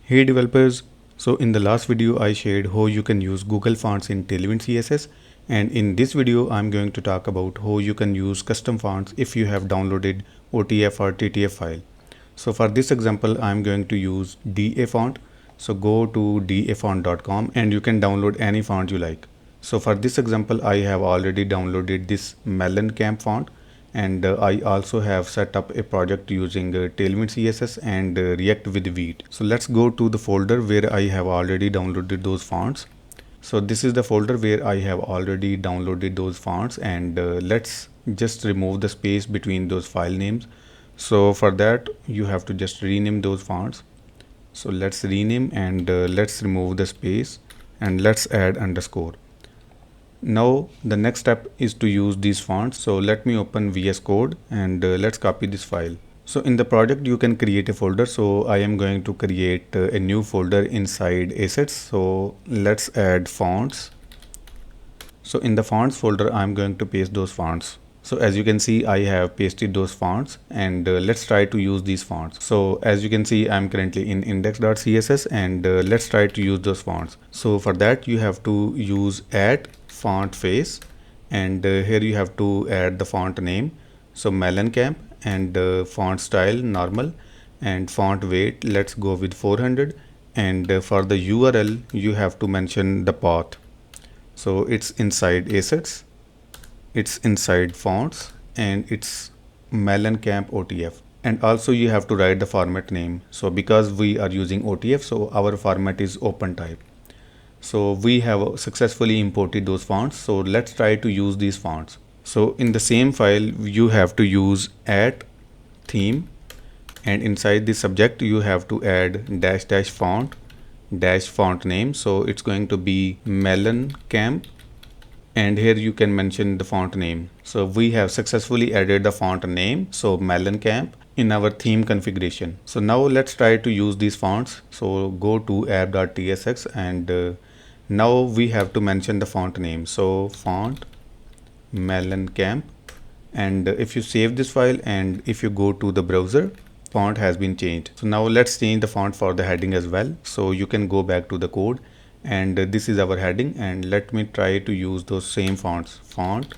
Hey developers, so in the last video I shared how you can use Google fonts in Tailwind CSS, and in this video I'm going to talk about how you can use custom fonts if you have downloaded OTF or TTF file. So for this example I'm going to use DA font. So go to dafont.com and you can download any font you like. So for this example I have already downloaded this Melon Camp font, and I also have set up a project using Tailwind CSS and React with Vite. So let's go to the folder where I have already downloaded those fonts. So this is the folder where I have already downloaded those fonts, and let's just remove the space between those file names. So for that you have to just rename those fonts. So let's rename and let's remove the space and let's add underscore. Now the next step is to use these fonts. So let me open VS Code and let's copy this file. So in the project you can create a folder. So I am going to create a new folder inside assets. So let's add fonts. So in the fonts folder I'm going to paste those fonts. So as you can see I have pasted those fonts, and let's try to use these fonts. So as you can see I'm currently in index.css, and let's try to use those fonts. So for that you have to use add font face, and here you have to add the font name. So Melon Camp, and font style normal, and font weight let's go with 400, and for the URL you have to mention the path. So it's inside assets, it's inside fonts, and it's Melon Camp OTF, and also you have to write the format name. So because we are using OTF, so our format is open type. So we have successfully imported those fonts. So let's try to use these fonts. So in the same file you have to use add theme, and inside the subject you have to add dash dash font dash font name. So it's going to be Melon Camp, and here you can mention the font name. So we have successfully added the font name, so Melon Camp, in our theme configuration. So now let's try to use these fonts. So go to app.tsx, and now we have to mention the font name. So font Melon Camp, and if you save this file and if you go to the browser, font has been changed. So now let's change the font for the heading as well. So you can go back to the code, and this is our heading, and let me try to use those same fonts, font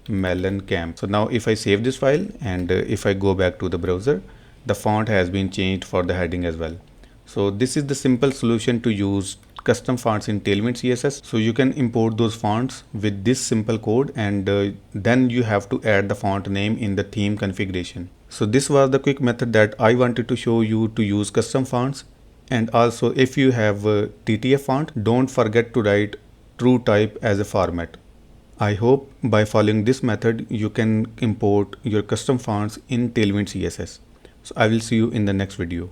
Melon Camp. So now if I save this file and if I go back to the browser, the font has been changed for the heading as well. So this is the simple solution to use custom fonts in Tailwind CSS. So you can import those fonts with this simple code, and then you have to add the font name in the theme configuration. So this was the quick method that I wanted to show you to use custom fonts. And also if you have a TTF font, don't forget to write true type as a format. I hope by following this method you can import your custom fonts in Tailwind CSS. So I will see you in the next video.